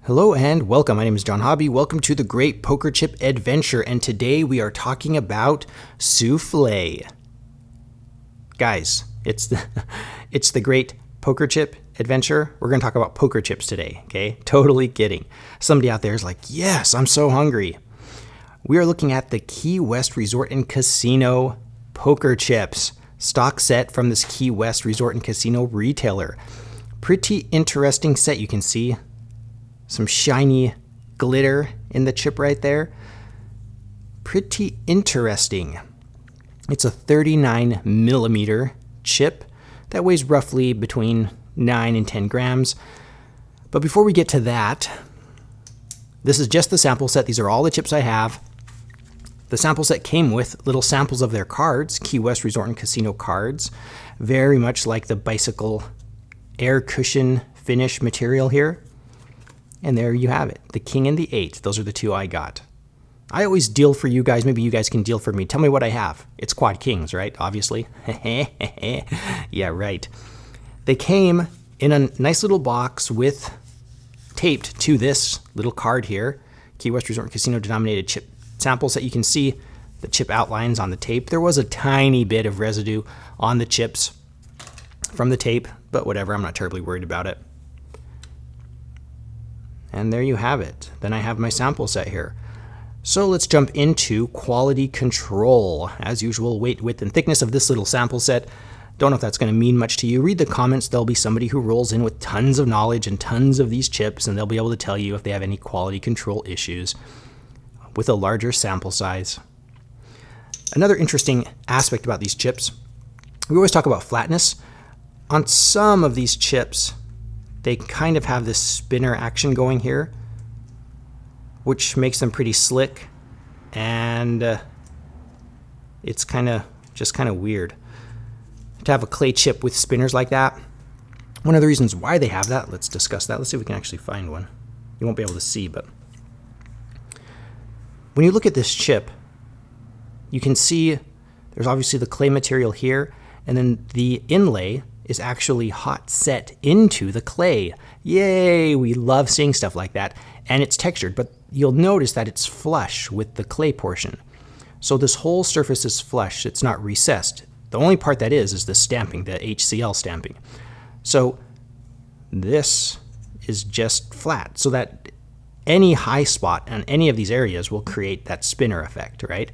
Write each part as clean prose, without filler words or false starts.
Hello and welcome. My name is John Hobby. Welcome to the Great Poker Chip Adventure, and today we are talking about souffle. Guys, it's the Great Poker Chip Adventure. We're going to talk about poker chips today, okay? Totally kidding. Somebody out there is like, yes, I'm so hungry. We are looking at the Key West Resort and Casino poker chips, stock set from this Key West Resort and Casino retailer. Pretty interesting set, you can see. Some shiny glitter in the chip right there. Pretty interesting. It's a 39 millimeter chip that weighs roughly between 9 and 10 grams. But before we get to that, this is just the sample set. These are all the chips I have. The sample set came with little samples of their cards, Key West Resort and Casino cards, very much like the bicycle air cushion finish material here. And there you have it, the King and the 8. Those are the two I got. I always deal for you guys. Maybe you guys can deal for me. Tell me what I have. It's quad kings, right? Obviously. Yeah, right. They came in a nice little box with taped to this little card here, Key West Resort and Casino denominated chip samples that you can see the chip outlines on the tape. There was a tiny bit of residue on the chips from the tape, but whatever, I'm not terribly worried about it. And there you have it. Then I have my sample set here. So let's jump into quality control. As usual, weight, width, and thickness of this little sample set. Don't know if that's going to mean much to you. Read the comments. There'll be somebody who rolls in with tons of knowledge and tons of these chips, and they'll be able to tell you if they have any quality control issues with a larger sample size. Another interesting aspect about these chips, we always talk about flatness. On some of these chips, they kind of have this spinner action going here, which makes them pretty slick, and it's kind of weird to have a clay chip with spinners like that. One of the reasons why they have that, let's discuss that. Let's see if we can actually find one. You won't be able to see, but when you look at this chip, you can see there's obviously the clay material here, and then the inlay is actually hot set into the clay. Yay, we love seeing stuff like that. And it's textured, but you'll notice that it's flush with the clay portion. So this whole surface is flush, it's not recessed. The only part that is the stamping, the HCl stamping. So this is just flat, so that any high spot on any of these areas will create that spinner effect, right?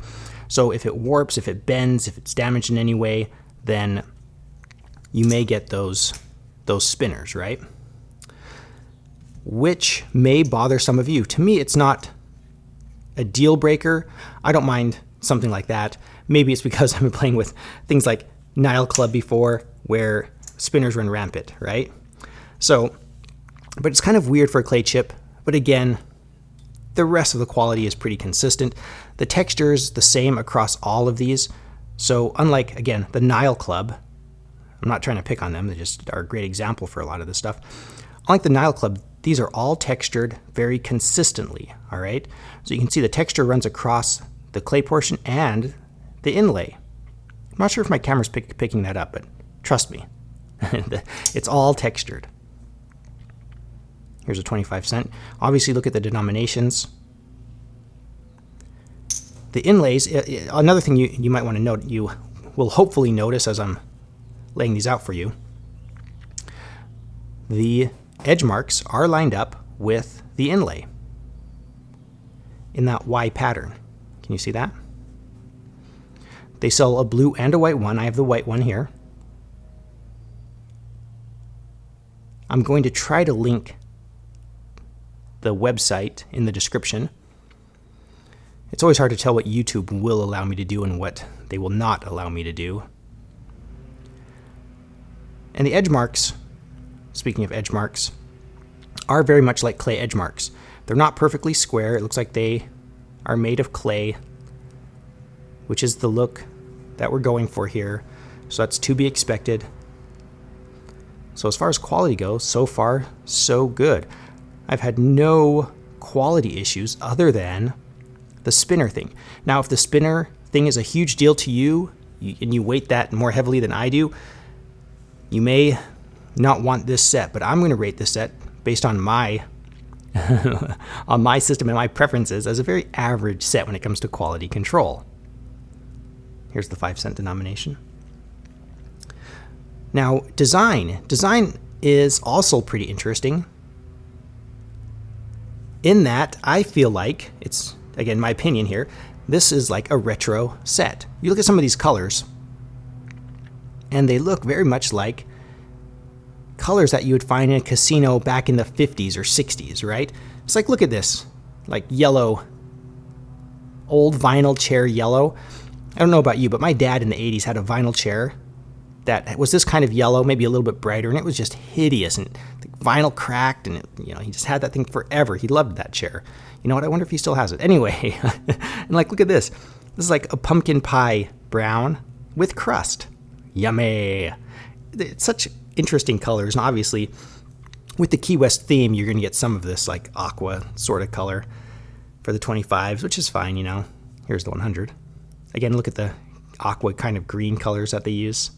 So if it warps, if it bends, if it's damaged in any way, then you may get those spinners, right? Which may bother some of you. To me, it's not a deal breaker. I don't mind something like that. Maybe it's because I've been playing with things like Nile Club before, where spinners run rampant, right? So, but it's kind of weird for a clay chip. But again, the rest of the quality is pretty consistent. The texture is the same across all of these. So unlike, again, the Nile Club, I'm not trying to pick on them, they just are a great example for a lot of this stuff. Unlike the Nile Club, these are all textured very consistently, all right? So you can see the texture runs across the clay portion and the inlay. I'm not sure if my camera's picking that up, but trust me, it's all textured. Here's a 25 cent. Obviously, look at the denominations. The inlays, another thing you might want to note, you will hopefully notice as I'm laying these out for you, the edge marks are lined up with the inlay in that Y pattern. Can you see that? They sell a blue and a white one. I have the white one here. I'm going to try to link the website in the description. It's always hard to tell what YouTube will allow me to do and what they will not allow me to do. And the edge marks, speaking of edge marks, are very much like clay edge marks. They're not perfectly square. It looks like they are made of clay, which is the look that we're going for here. So that's to be expected. So as far as quality goes, so far, so good. I've had no quality issues other than the spinner thing. Now, if the spinner thing is a huge deal to you, and you weight that more heavily than I do, you may not want this set, but I'm going to rate this set based on my on my system and my preferences as a very average set when it comes to quality control. Here's the 5-cent denomination. Now, design. Design is also pretty interesting in that I feel like, it's, again, my opinion here, this is like a retro set. You look at some of these colors, and they look very much like colors that you would find in a casino back in the 50s or 60s, right? It's like, look at this, like yellow, old vinyl chair yellow. I don't know about you, but my dad in the 80s had a vinyl chair that was this kind of yellow, maybe a little bit brighter, and it was just hideous, and the vinyl cracked, and he just had that thing forever. He loved that chair. You know what? I wonder if he still has it. Anyway, and like, look at this. This is like a pumpkin pie brown with crust. Yummy. It's such interesting colors, and obviously, with the Key West theme, you're going to get some of this like aqua sort of color for the 25s, which is fine, Here's the 100. Again, look at the aqua kind of green colors that they use.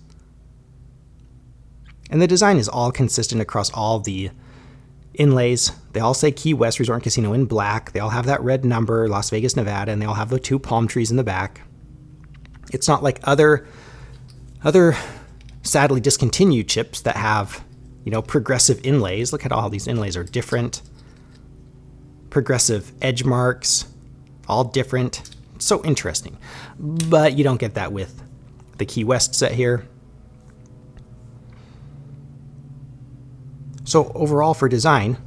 And the design is all consistent across all the inlays. They all say Key West Resort and Casino in black. They all have that red number, Las Vegas, Nevada, and they all have the 2 palm trees in the back. It's not like other sadly discontinued chips that have, progressive inlays. Look at all these inlays are different. Progressive edge marks, all different. So interesting. But you don't get that with the Key West set here. So overall for design,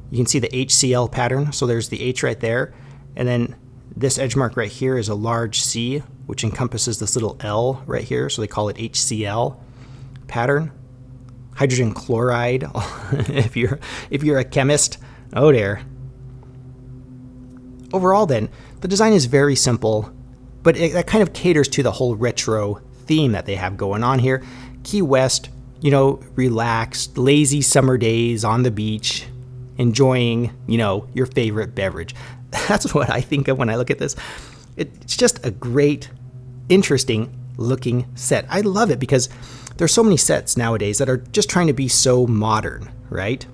you can see the HCL pattern. So there's the H right there. And then this edge mark right here is a large C, which encompasses this little L right here. So they call it HCL pattern. Hydrogen chloride, if you're a chemist, oh dear. Overall then, the design is very simple, but that kind of caters to the whole retro theme that they have going on here. Key West, relaxed, lazy summer days on the beach, enjoying, your favorite beverage. That's what I think of when I look at this. It's just a great, interesting looking set. I love it because there's so many sets nowadays that are just trying to be so modern, right?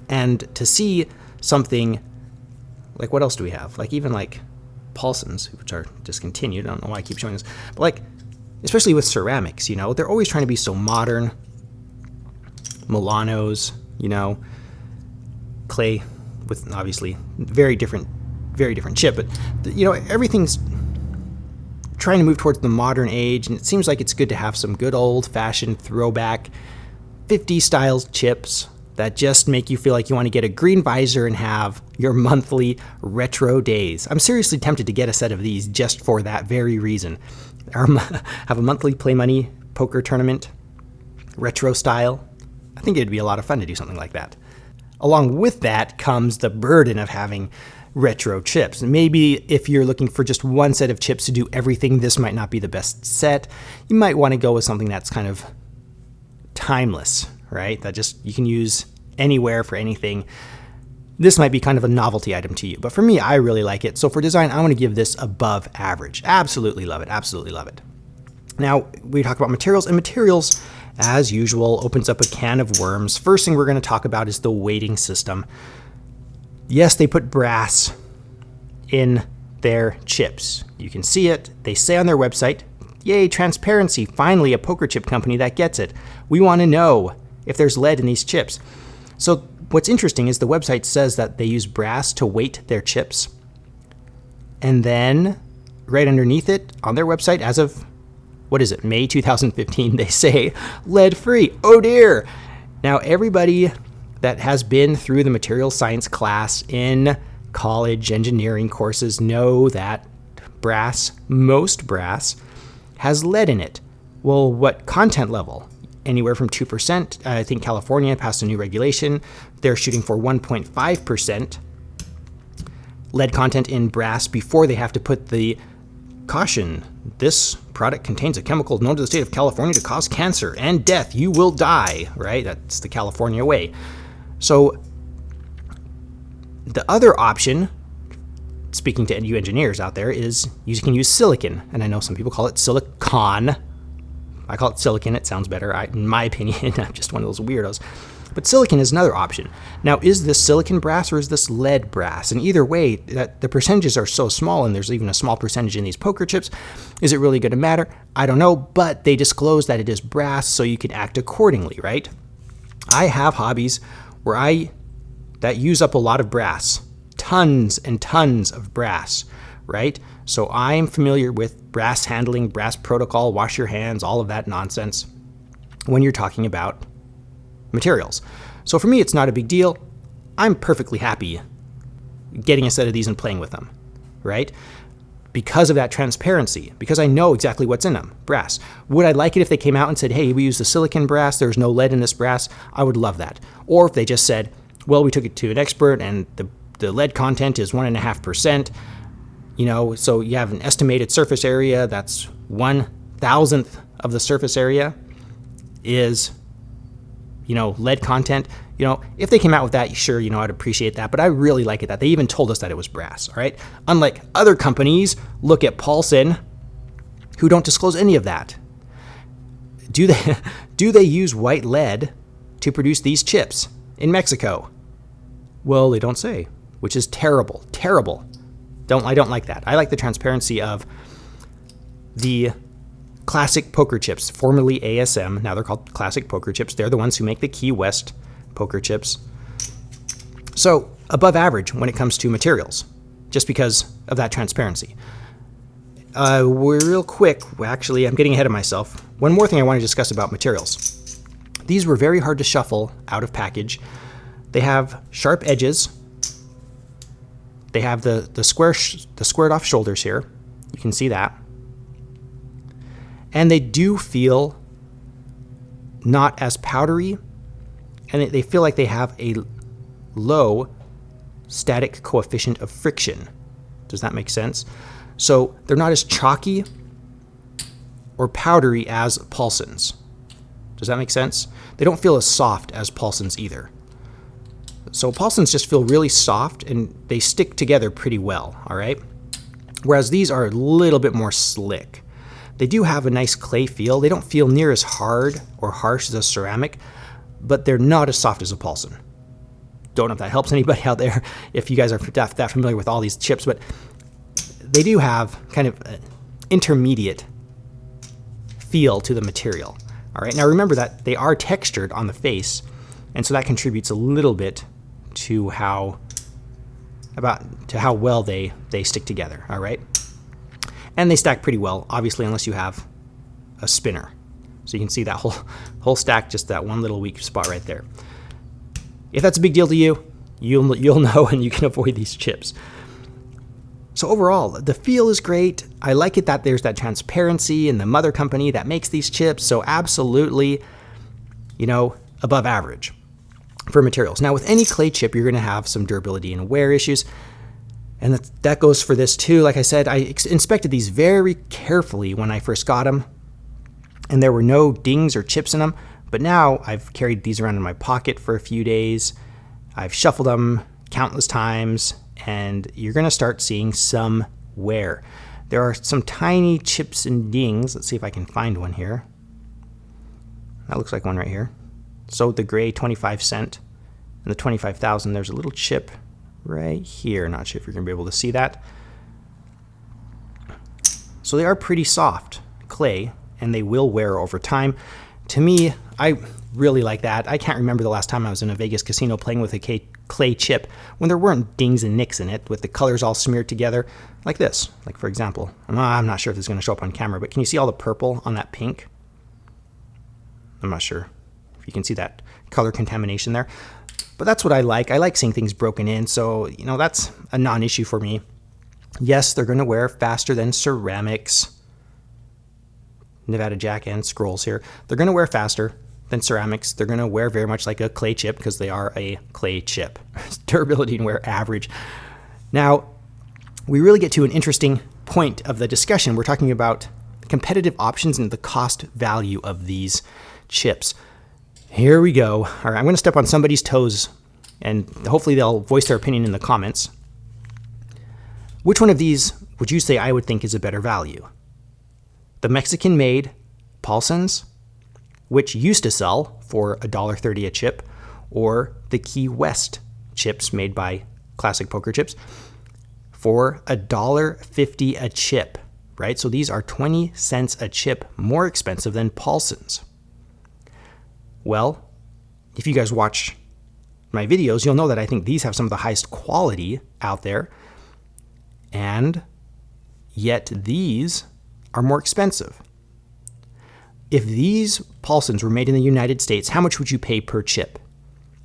And to see something like, what else do we have? Like even like Paulson's, which are discontinued. I don't know why I keep showing this, but like, especially with ceramics, they're always trying to be so modern. Milanos, clay with obviously very different chip, but everything's trying to move towards the modern age, and it seems like it's good to have some good old-fashioned throwback 50 style chips that just make you feel like you want to get a green visor and have your monthly retro days. I'm seriously tempted to get a set of these just for that very reason. Have a monthly play money poker tournament, retro style. I think it'd be a lot of fun to do something like that. Along with that comes the burden of having retro chips. And maybe if you're looking for just one set of chips to do everything, this might not be the best set. You might want to go with something that's kind of timeless, right? That just you can use anywhere for anything. This might be kind of a novelty item to you, but for me, I really like it. So for design, I want to give this above average. Absolutely love it. Absolutely love it. Now, we talk about materials, and materials, as usual, opens up a can of worms. First thing we're going to talk about is the weighting system. Yes, they put brass in their chips. You can see it. They say on their website, yay, transparency, finally a poker chip company that gets it. We want to know if there's lead in these chips. So what's interesting is the website says that they use brass to weight their chips. And then right underneath it on their website, as of, May 2015, they say lead-free. Oh dear. Now everybody that has been through the materials science class in college engineering courses know that most brass, has lead in it. Well, what content level? Anywhere from 2%. I think California passed a new regulation. They're shooting for 1.5% lead content in brass before they have to put the caution. This product contains a chemical known to the state of California to cause cancer and death. You will die, right? That's the California way. So the other option, speaking to you engineers out there, is you can use silicon. And I know some people call it silicon. I call it silicon. It sounds better. In my opinion, I'm just one of those weirdos. But silicon is another option. Now, is this silicon brass or is this lead brass? And either way, the percentages are so small, and there's even a small percentage in these poker chips. Is it really going to matter? I don't know, but they disclose that it is brass, so you can act accordingly, right? I have hobbies that use up a lot of brass, tons and tons of brass, right? So I'm familiar with brass handling, brass protocol, wash your hands, all of that nonsense when you're talking about materials. So for me, it's not a big deal. I'm perfectly happy getting a set of these and playing with them, right? Because of that transparency, because I know exactly what's in them, brass. Would I like it if they came out and said, hey, we use the silicon brass, there's no lead in this brass? I would love that. Or if they just said, well, we took it to an expert and the lead content is 1.5%, so you have an estimated surface area, that's 1,000th of the surface area is, lead content. If they came out with that, sure, I'd appreciate that. But I really like it that they even told us that it was brass, all right? Unlike other companies, look at Paulson, who don't disclose any of that. Do they use white lead to produce these chips in Mexico? Well, they don't say, which is terrible, terrible. I don't like that. I like the transparency of the classic poker chips, formerly ASM. Now they're called classic poker chips. They're the ones who make the Key West poker chips. So above average when it comes to materials, just because of that transparency. We're real quick. Actually, I'm getting ahead of myself. One more thing I want to discuss about materials. These were very hard to shuffle out of package. They have sharp edges. They have the squared off shoulders here. You can see that. And they do feel not as powdery, and they feel like they have a low static coefficient of friction. Does that make sense? So they're not as chalky or powdery as Paulson's. Does that make sense? They don't feel as soft as Paulson's either. So Paulson's just feel really soft and they stick together pretty well, all right? Whereas these are a little bit more slick. They do have a nice clay feel. They don't feel near as hard or harsh as a ceramic, but they're not as soft as a Paulson. Don't know if that helps anybody out there if you guys are that familiar with all these chips, but they do have kind of an intermediate feel to the material. All right, now remember that they are textured on the face, and so that contributes a little bit to how well they stick together. All right, and they stack pretty well, obviously, unless you have a spinner. So you can see that whole stack, just that one little weak spot right there. If that's a big deal to you, you'll know, and you can avoid these chips. So overall, the feel is great. I like it that there's that transparency in the mother company that makes these chips. So absolutely, above average for materials. Now with any clay chip, you're going to have some durability and wear issues. And that goes for this too. Like I said, I inspected these very carefully when I first got them, and there were no dings or chips in them. But now I've carried these around in my pocket for a few days. I've shuffled them countless times, and you're going to start seeing some wear. There are some tiny chips and dings. Let's see if I can find one here. That looks like one right here. So the gray 25 cent and the 25,000, there's a little chip right here. Not sure if you're going to be able to see that. So they are pretty soft clay, and they will wear over time. To me, I really like that. I can't remember the last time I was in a Vegas casino playing with a clay chip when there weren't dings and nicks in it, with the colors all smeared together like this. Like for example, I'm not sure if this is going to show up on camera, but can you see all the purple on that pink? I'm not sure if you can see that color contamination there, but that's what I like. I like seeing things broken in, so that's a non-issue for me. Yes, they're going to wear faster than ceramics. Nevada Jack and Scrolls here. They're going to wear faster than ceramics. They're going to wear very much like a clay chip because they are a clay chip. Durability and wear average. Now, we really get to an interesting point of the discussion. We're talking about competitive options and the cost value of these chips. Here we go. All right, I'm going to step on somebody's toes, and hopefully they'll voice their opinion in the comments. Which one of these would you say I would think is a better value? The Mexican-made Paulson's, which used to sell for $1.30 a chip, or the Key West chips made by Classic Poker Chips for $1.50 a chip, right? So these are 20 cents a chip more expensive than Paulson's. Well, if you guys watch my videos, you'll know that I think these have some of the highest quality out there, and yet these are more expensive. If these Paulsons were made in the United States, how much would you pay per chip?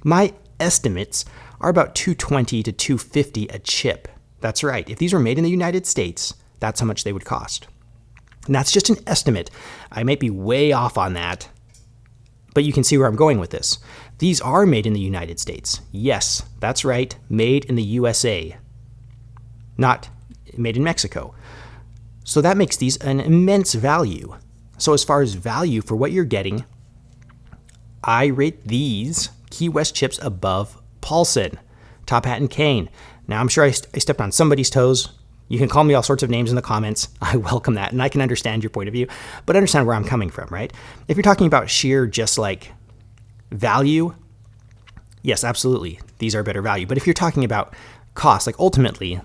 My estimates are about $2.20 to $2.50 a chip. That's right. If these were made in the United States, that's how much they would cost. And that's just an estimate. I might be way off on that, but you can see where I'm going with this. These are made in the United States. Yes, that's right. Made in the USA, not made in Mexico. So that makes these an immense value. So as far as value for what you're getting, I rate these Key West chips above Paulson, Top Hat, and Kane. Now, I'm sure I stepped on somebody's toes. You can call me all sorts of names in the comments. I welcome that, and I can understand your point of view, but understand where I'm coming from, right? If you're talking about sheer just like value, yes, absolutely, these are better value. But if you're talking about cost, like ultimately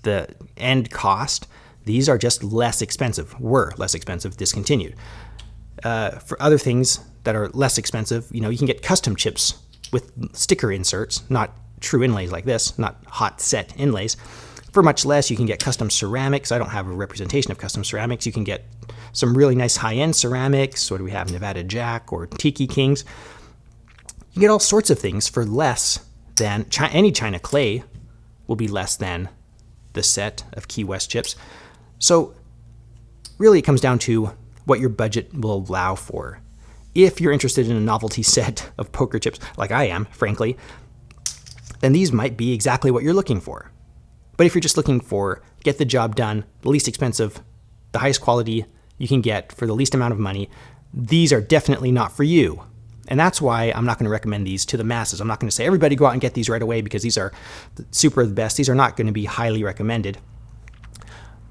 the end cost, these are just less expensive, were less expensive, discontinued. For other things that are less expensive, you can get custom chips with sticker inserts, not true inlays like this, not hot set inlays. For much less, you can get custom ceramics. I don't have a representation of custom ceramics. You can get some really nice high-end ceramics. What do we have? Nevada Jack or Tiki Kings. You get all sorts of things for less than any China clay will be less than the set of Key West chips. So really it comes down to what your budget will allow for. If you're interested in a novelty set of poker chips, like I am, frankly, then these might be exactly what you're looking for. But if you're just looking for get the job done, the least expensive, the highest quality you can get for the least amount of money, these are definitely not for you. And that's why I'm not going to recommend these to the masses. I'm not going to say everybody go out and get these right away because these are super the best. These are not going to be highly recommended.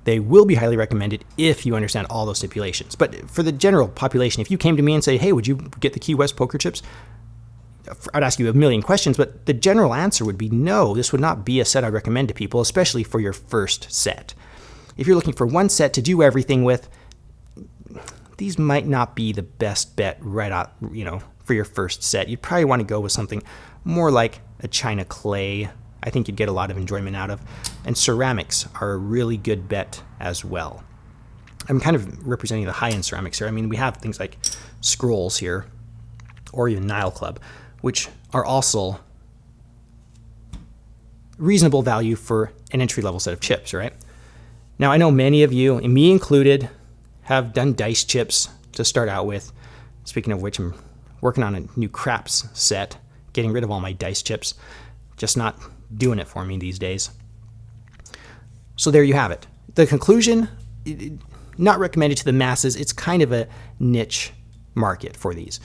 They will be highly recommended if you understand all those stipulations. But for the general population, if you came to me and say, hey, would you get the Key West poker chips? I'd ask you a million questions, but the general answer would be no, this would not be a set I'd recommend to people, especially for your first set. If you're looking for one set to do everything with, these might not be the best bet right out, for your first set. You'd probably want to go with something more like a China clay. I think you'd get a lot of enjoyment out of. And ceramics are a really good bet as well. I'm kind of representing the high-end ceramics here. I mean, we have things like Scrolls here, or even Nile Club, which are also reasonable value for an entry-level set of chips, right? Now, I know many of you, and me included, have done dice chips to start out with. Speaking of which, I'm working on a new craps set, getting rid of all my dice chips. Just not doing it for me these days. So there you have it. The conclusion, not recommended to the masses. It's kind of a niche market for these.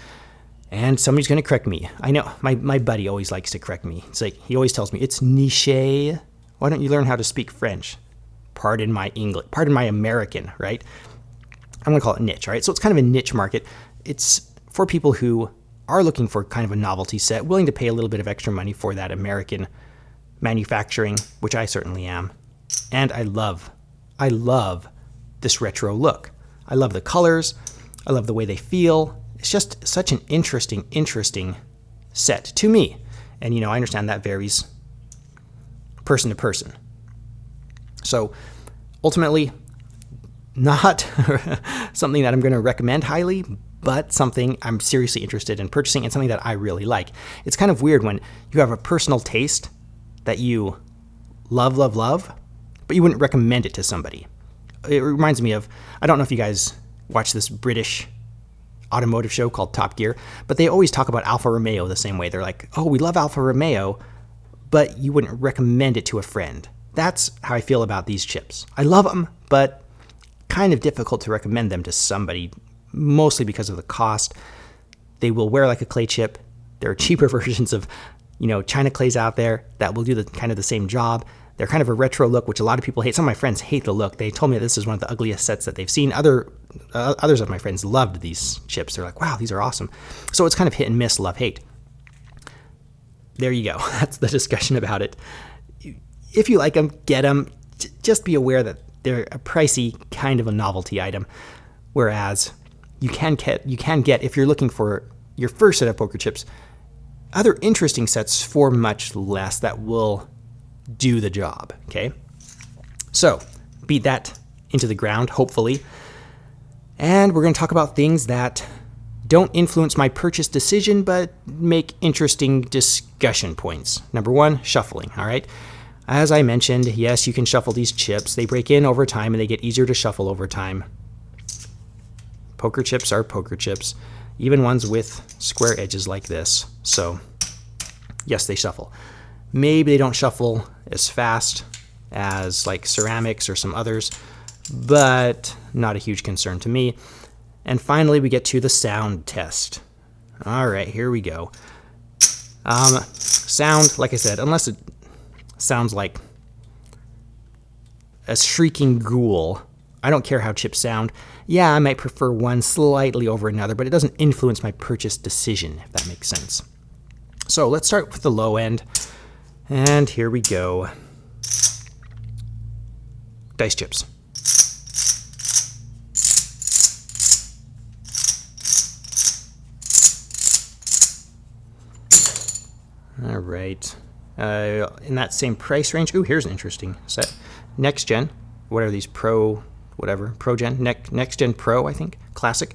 And somebody's going to correct me. I know my buddy always likes to correct me. It's like he always tells me, it's niche. Why don't you learn how to speak French? Pardon my English, pardon my American, right? I'm going to call it niche, right? So it's kind of a niche market. It's for people who are looking for kind of a novelty set, willing to pay a little bit of extra money for that American manufacturing, which I certainly am. And I love this retro look. I love the colors. I love the way they feel. It's just such an interesting set to me. And, I understand that varies person to person. So ultimately, not something that I'm going to recommend highly, but something I'm seriously interested in purchasing and something that I really like. It's kind of weird when you have a personal taste that you love, but you wouldn't recommend it to somebody. It reminds me of, I don't know if you guys watch this British automotive show called Top Gear, but they always talk about Alpha Romeo the same way. They're like, oh, we love Alpha Romeo, but you wouldn't recommend it to a friend. That's how I feel about these chips. I love them, but kind of difficult to recommend them to somebody, mostly because of the cost. They will wear like a clay chip. There are cheaper versions of, China clays out there that will do the same job. They're kind of a retro look, which a lot of people hate. Some of my friends hate the look. They told me this is one of the ugliest sets that they've seen. Others of my friends loved these chips. They're like, wow, these are awesome. So it's kind of hit and miss, love, hate. there you go. That's the discussion about it. If you like them, get them. Just be aware that they're a pricey kind of a novelty item, whereas you can get, if you're looking for your first set of poker chips, other interesting sets for much less that will do the job, okay? So, beat that into the ground, hopefully. And we're going to talk about things that don't influence my purchase decision, but make interesting discussion points. Number one, shuffling, all right? As I mentioned, yes, you can shuffle these chips. They break in over time, and they get easier to shuffle over time. Poker chips are poker chips, even ones with square edges like this. So, yes, they shuffle. Maybe they don't shuffle as fast as like ceramics or some others, but not a huge concern to me. And finally, we get to the sound test. All right, here we go. Sound, like I said, unless it sounds like a shrieking ghoul, I don't care how chips sound. Yeah, I might prefer one slightly over another, but it doesn't influence my purchase decision, if that makes sense. So let's start with the low end. And here we go. Dice chips. All right. In that same price range. Ooh, here's an interesting set. Next Gen. What are these? Pro, whatever. Pro Gen. Next Gen Pro, I think. Classic.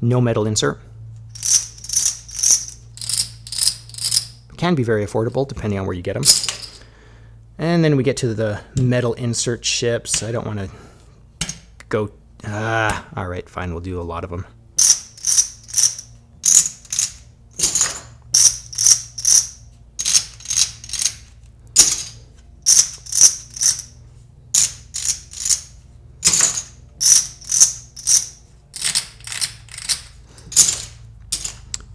No metal insert. Can be very affordable depending on where you get them. And then we get to the metal insert chips. I don't want to go. All right, fine. We'll do a lot of them.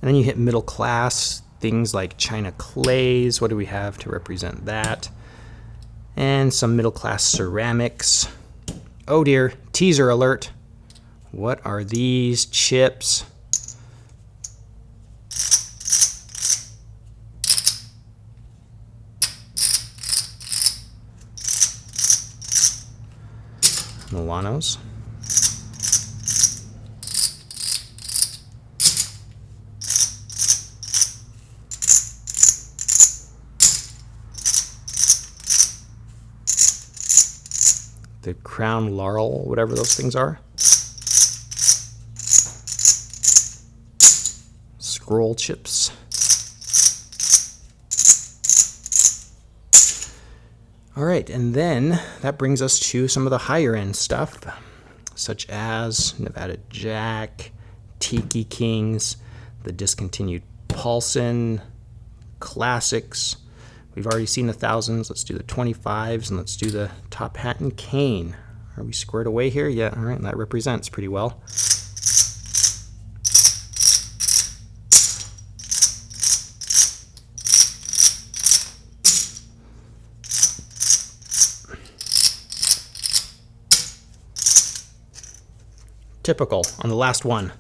And then you hit middle class, things like China clays. What do we have to represent that? And some middle class ceramics. Oh dear, teaser alert. What are these chips? Milanos. The Crown Laurel, whatever those things are. Scroll chips. All right, and then that brings us to some of the higher end stuff, such as Nevada Jack, Tiki Kings, the discontinued Paulson, classics. We've already seen the thousands. Let's do the 25s, and let's do the top hat and cane. Are we squared away here? Yeah, all right, that represents pretty well. Typical on the last one.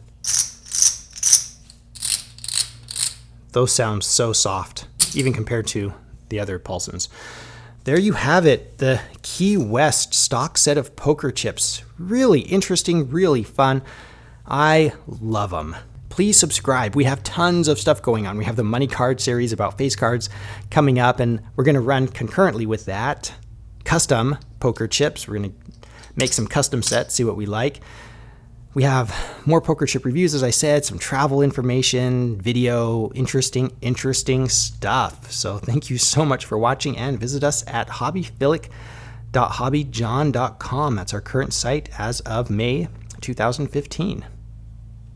Those sound so soft, even compared to the other Paulsons. There you have it, the Key West stock set of poker chips. Really interesting, really fun. I love them. Please subscribe. We have tons of stuff going on. We have the money card series about face cards coming up, and we're going to run concurrently with that custom poker chips. We're going to make some custom sets, see what we like. We have more poker chip reviews, as I said, some travel information, video, interesting stuff. So thank you so much for watching, and visit us at hobbyphilic.hobbyjohn.com. That's our current site as of May 2015.